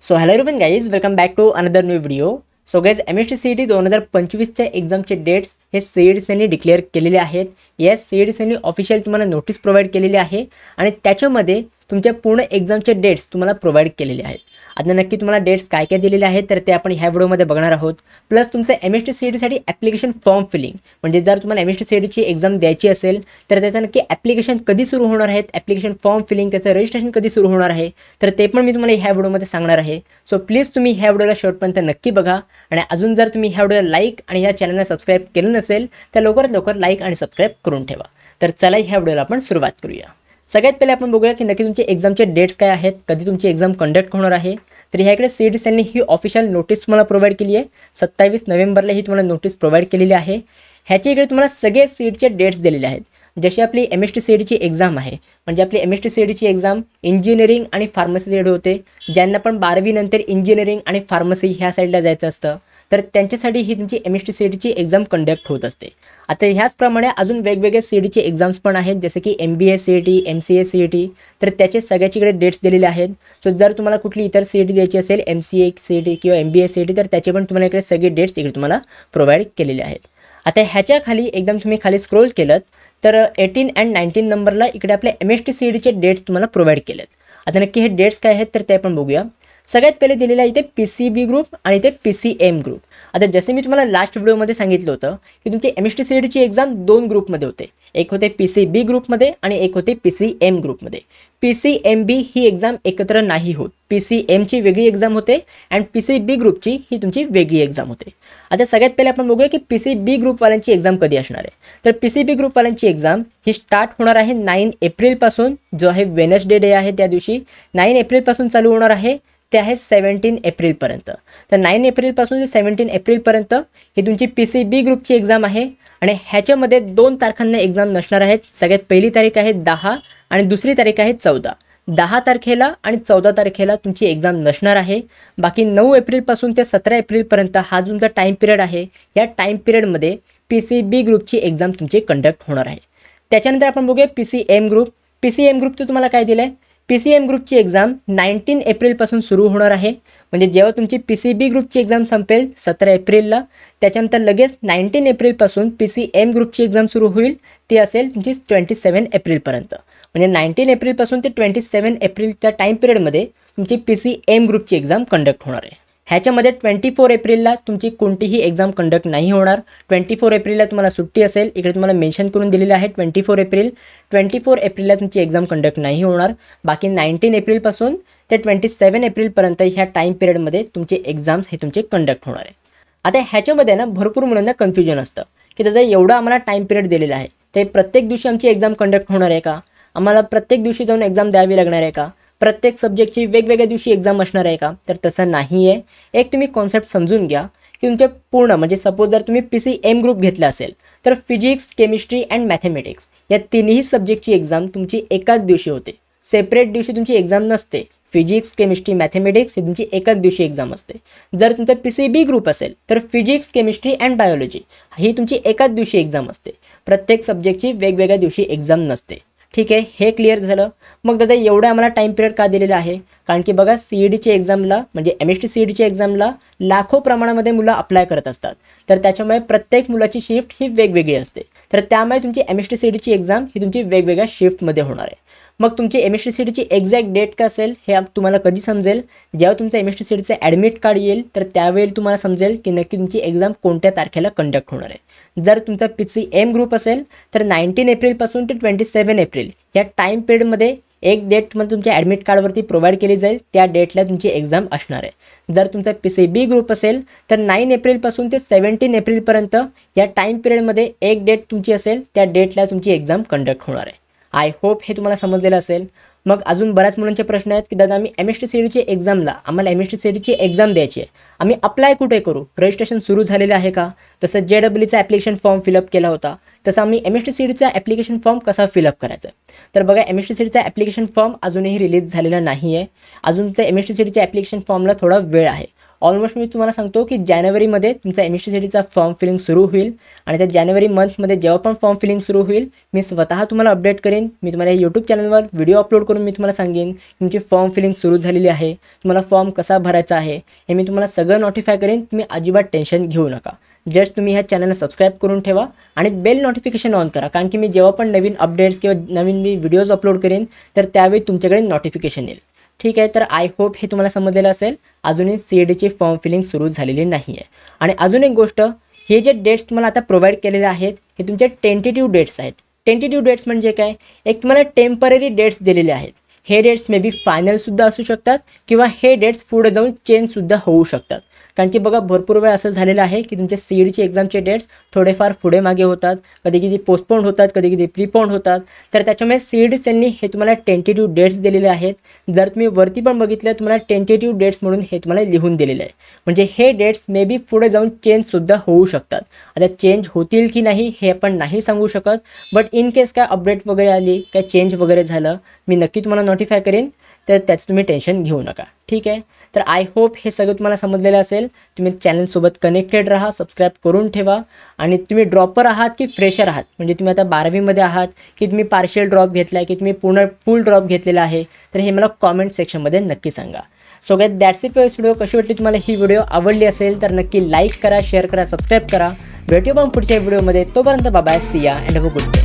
So hello everyone guys, welcome back to another new video. So guys, MST CET 2025च्या एक्झामचे dates हे CETCनी declare केलेले आहेत. येस, CETCनी ऑफिशियल तुम्हाला नोटीस प्रोव्हाइड केलेली आहे आणि त्याच्यामध्ये तुमच्या पूर्ण एक्झामचे डेट्स तुम्हाला प्रोव्हाइड केलेले आहेत. आता नक्की तुम्हाला डेट्स काय काय दिलेले आहेत तर ते आपण ह्या व्हिडिओमध्ये बघणार आहोत. प्लस तुमचं MST CETसाठी ॲप्लिकेशन फॉर्म फिलिंग, म्हणजे जर तुम्हाला MST CETची एक्झाम द्यायची असेल तर त्याचं नक्की ॲप्लिकेशन कधी सुरू होणार आहेत, ॲप्लिकेशन फॉर्म फिलिंग त्याचं रजिस्ट्रेशन कधी सुरू होणार आहे तर ते पण मी तुम्हाला ह्या व्हिडिओमध्ये सांगणार आहे. सो प्लीज तुम्ही ह्या व्हिडिओला शेवटपर्यंत नक्की बघा आणि अजून जर तुम्ही ह्या व्हिडिओला लाईक आणि ह्या चॅनलला सबस्क्राईब केलं नसेल तर लवकरात लवकर लाईक आणि सबस्क्राईब करून ठेवा. तर चला ह्या व्हिडिओला आपण सुरुवात करूया. सगळ्यात पहिले आपण बघूया की नक्की तुमचे एक्झामचे डेट्स काय आहेत, कधी तुमची एक्झाम कंडक्ट होणार आहे. तर ह्याकडे CETCनी ही ऑफिशियल नोटीस तुम्हाला प्रोव्हाइड केली आहे. 27 नोव्हेंबरला ही तुम्हाला नोटीस प्रोव्हाइड केलेली आहे. ह्याच्या इकडे तुम्हाला सगळे सीटचे डेट्स दिलेले आहेत. जशी आपली MST CETची एक्झाम आहे, म्हणजे आपली MST CETची एक्झाम इंजिनिअरिंग आणि फार्मसीसाठी होते. ज्यांना पण 12वी नंतर इंजिनिअरिंग आणि फार्मसी ह्या साईडला जायचं असतं तर त्यांच्यासाठी ही तुमची MST CETची एक्झाम कंडक्ट होत असते. आता ह्याचप्रमाणे अजून वेगवेगळे CETचे एक्झाम्स पण आहेत, जसे की MBA CET, MCA CET, तर त्याचे सगळ्याचीकडे डेट्स दिलेले आहेत. सो जर तुम्हाला कुठली इतर CET द्यायची असेल, MCA CET किंवा MBA CET, तर त्याचे पण तुम्हाला इकडे सगळे डेट्स इकडे तुम्हाला प्रोव्हाइड केलेले आहेत. आता ह्याच्या खाली एकदम तुम्ही खाली स्क्रोल केलं तर 18 and 19 नंबरला इकडे आपल्या MST CETचे डेट्स तुम्हाला प्रोव्हाइड केलेत. आता नक्की हे डेट्स काय आहेत तर ते आपण बघूया. सगळ्यात पहिले दिलेलं आहे इथे PCB ग्रुप आणि ते PCM ग्रुप. आता जसे मी तुम्हाला लास्ट व्हिडिओमध्ये सांगितलं होतं की तुमची MST CETची एक्झाम 2 ग्रुपमध्ये होते. एक होते PCB ग्रुपमध्ये आणि एक होते PCM ग्रुपमध्ये. PCMB ही एक्झाम एकत्र नाही होत. PCMची वेगळी एक्झाम होते आणि PCB ग्रुपची ही तुमची वेगळी एक्झाम होते. आता सगळ्यात पहिले आपण बघूया की PCB ग्रुपवाल्यांची एक्झाम कधी असणार आहे. तर PCB ग्रुपवाल्यांची एक्झाम ही स्टार्ट होणार आहे 9 एप्रिलपासून, जो आहे वेनसडे डे आहे त्या दिवशी 9 एप्रिलपासून चालू होणार आहे. ते आहे 17 एप्रिलपर्यंत. तर 9 एप्रिलपासून ते 17 एप्रिलपर्यंत ही तुमची PCB ग्रुपची एक्झाम आहे आणि ह्याच्यामध्ये 2 तारखांना एक्झाम नसणार आहेत. सगळ्यात पहिली तारीख आहे 10 आणि दुसरी तारीख आहे 14. 10 तारखेला आणि 14 तारखेला तुमची एक्झाम नसणार आहे. बाकी 9 एप्रिलपासून ते 17 एप्रिलपर्यंत हा तुमचा टाईम पिरियड आहे. या टाईम पिरियडमध्ये PCB ग्रुपची एक्झाम तुमची कंडक्ट होणार आहे. त्याच्यानंतर आपण बघूया PCM ग्रुप. PCM ग्रुपचं तुम्हाला काय दिलं आहे, PCM ग्रुपची एक्झाम 19 एप्रिलपासून सुरू होणार आहे. म्हणजे जेव्हा तुमची PCB ग्रुपची एक्झाम संपेल 17 एप्रिलला, त्याच्यानंतर लगेच 19 एप्रिलपासून PCM ग्रुपची एक्झाम सुरू होईल. ती असेल तुमची 27 एप्रिलपर्यंत. म्हणजे 19 एप्रिलपासून ते 27 एप्रिलच्या टाईम पिरियडमध्ये तुमची PCM ग्रुपची एक्झाम कंडक्ट होणार आहे. ह्याच्यामध्ये 24 एप्रिलला तुमची कोणतीही एक्झाम कंडक्ट नाही होणार. 24 एप्रिलला तुम्हाला सुट्टी असेल. इकडे तुम्हाला मेन्शन करून दिलेलं आहे 24 एप्रिल. 24 एप्रिलला तुमची एक्झाम कंडक्ट नाही होणार. बाकी 19 एप्रिलपासून ते 27 एप्रिलपर्यंत ह्या टाईम पिरियडमध्ये तुमचे एक्झाम्स हे तुमचे कंडक्ट होणार आहे. आता ह्याच्यामध्ये ना भरपूर मुलांना कन्फ्युजन असतं की दादा एवढा आम्हाला टाईम पिरियड दिलेला आहे, ते प्रत्येक दिवशी आमची एक्झाम कंडक्ट होणार आहे का, आम्हाला प्रत्येक दिवशी जाऊन एक्झाम द्यावी लागणार आहे का, प्रत्येक सब्जेक्टची वेगवेगळ्या दिवशी एक्झाम असणार आहे का. तर तसं नाही आहे. एक तुम्ही कॉन्सेप्ट समजून घ्या की तुमचे पूर्ण, म्हणजे सपोज जर तुम्ही PCM ग्रुप घेतला असेल तर फिजिक्स, केमिस्ट्री अँड मॅथेमॅटिक्स या तिन्ही सब्जेक्टची एक्झाम तुमची एकाच दिवशी होते. सेपरेट दिवशी तुमची एक्झाम नसते. फिजिक्स, केमिस्ट्री, मॅथेमॅटिक्स ही तुमची एकाच दिवशी एक्झाम असते. जर तुमचा PCB ग्रुप असेल तर फिजिक्स, केमिस्ट्री अँड बायोलॉजी ही तुमची एकाच दिवशी एक्झाम असते. प्रत्येक सब्जेक्टची वेगवेगळ्या दिवशी एक्झाम नसते. ठीक आहे, हे क्लिअर झालं. मग दादा एवढं आम्हाला टाईम पिरियड का दिलेला आहे, कारण की बघा CETची एक्झामला, म्हणजे MST CETच्या एक्झामला लाखो प्रमाणामध्ये मुलं अप्लाय करत असतात. तर त्याच्यामुळे प्रत्येक मुलाची शिफ्ट ही वेगवेगळी असते. तर त्यामुळे तुमची MST CETची एक्झाम ही तुमची वेगवेगळ्या शिफ्टमध्ये होणार आहे. मग तुमची MST CETची एक्झॅक्ट डेट का असेल हे तुम्हाला कधी समजेल, जेव्हा तुमचं MST CETचं ॲडमिट कार्ड येईल तर त्यावेळी तुम्हाला समजेल की नक्की तुमची एक्झाम कोणत्या तारखेला कंडक्ट होणार आहे. जर तुमचा PCM ग्रुप असेल तर 19 एप्रिलपासून ते 27 एप्रिल या टाईम पिरियडमध्ये एक डेट म्हणजे तुमच्या ॲडमिट कार्डवरती प्रोव्हाइड केली जाईल. त्या डेटला तुमची एक्झाम असणार आहे. जर तुमचा PCB ग्रुप असेल तर 9 एप्रिलपासून ते 17 एप्रिलपर्यंत या टाईम पिरियडमध्ये एक डेट तुमची असेल, त्या डेटला तुमची एक्झाम कंडक्ट होणार आहे. आय होप हे तुम्हाला समजलेलं असेल. मग अजून बऱ्याच मुलांचे प्रश्न आहेत की दादा आम्ही MST CETची एक्झामला, आम्हाला MST CETची एक्झाम द्यायची आहे, आम्ही अप्लाय कुठे करू, रजिस्ट्रेशन सुरू झालेलं आहे का. तसं JEEचा ॲप्लिकेशन फॉर्म फिलअप केला होता, तसं आम्ही MST CETचा ॲप्लिकेशन फॉर्म कसा फिलअप करायचा. तर बघा MST CETचा ॲप्लिकेशन फॉर्म अजूनही रिलीज झालेला नाही आहे. अजून तर MST CETच्या ॲप्लिकेशन फॉर्मला थोडा वेळ आहे. ऑलमोस्ट मी तुम्हाला सांगतो की जानेवारीमध्ये तुमचा MSTCTचा फॉर्म फिलिंग सुरू होईल आणि त्या जानेवारी मंथमध्ये जेव्हा पण फॉर्म फिलिंग सुरू होईल मी स्वतः तुम्हाला अपडेट करेन. मी तुम्हाला यूट्यूब चॅनलवर व्हिडिओ अपलोड करून मी तुम्हाला सांगेन तुमची फॉर्म फिलिंग सुरू झालेली आहे, तुम्हाला फॉर्म कसा भरायचा आहे हे मी तुम्हाला सगळं नोटिफाय करेन. तुम्ही अजिबात टेन्शन घेऊ नका. जस्ट तुम्ही ह्या चॅनलला सबस्क्राईब करून ठेवा आणि बेल नोटिफिकेशन ऑन करा, कारण की मी जेव्हा पण नवीन अपडेट्स किंवा नवीन मी व्हिडिओज अपलोड करेन तर त्यावेळी तुमच्याकडे नोटिफिकेशन येईल. ठीक आहे, तर आय होप हे तुम्हाला समजलेलं असेल. अजूनही CETची फॉर्म फिलिंग सुरू झालेली नाही आहे. आणि अजून एक गोष्ट, हे जे डेट्स तुम्हाला आता प्रोव्हाइड केलेले आहेत हे तुमचे टेंटेटिव्ह डेट्स आहेत. टेंटेटिव्ह डेट्स म्हणजे काय, एक तुम्हाला टेम्पररी डेट्स दिलेले आहेत. हे डेट्स मे बी फायनलसुद्धा असू शकतात किंवा हे डेट्स पुढे जाऊन चेंजसुद्धा होऊ शकतात. कारण की बघा भरपूर वेळ असं झालेलं आहे की तुमचे CETची एक्झामचे डेट्स थोडेफार पुढे मागे होतात, कधी कधी पोस्टपोन होतात, कधी कधी प्रीपोन होतात. तर त्याच्यामुळे CETCनी हे तुम्हाला टेंटेटिव्ह डेट्स दिलेले आहेत. जर तुम्ही वरती पण बघितलं तुम्हाला टेंटेटिव्ह डेट्स म्हणून हे तुम्हाला लिहून दिलेलं आहे. म्हणजे हे डेट्स मे बी पुढे जाऊन चेंजसुद्धा होऊ शकतात. आता चेंज होतील की नाही हे आपण नाही सांगू शकत, बट इन केस काय अपडेट वगैरे आली, काय चेंज वगैरे झालं मी नक्की तुम्हाला नोटिफाय करेन. तर त्याचं तुम्ही टेन्शन घेऊ नका. ठीक आहे, तर आय होप हे सगळं तुम्हाला समजलेलं असेल. तुम्ही चॅनलसोबत कनेक्टेड राहा, सबस्क्राईब करून ठेवा. आणि तुम्ही ड्रॉपर आहात की फ्रेशर आहात, म्हणजे तुम्ही आता 12वीमध्ये आहात की तुम्ही पार्शियल ड्रॉप घेतला आहे की तुम्ही पूर्ण फुल ड्रॉप घेतलेला आहे, तर हे मला कॉमेंट सेक्शनमध्ये नक्की सांगा. So guys that's it for this video. कशी वाटली तुम्हाला ही व्हिडिओ आवडली असेल तर नक्की लाईक करा, शेअर करा, सबस्क्राईब करा. भेटूया पण पुढच्या व्हिडिओमध्ये. तोपर्यंत बाय बाय, सी या and have a good day.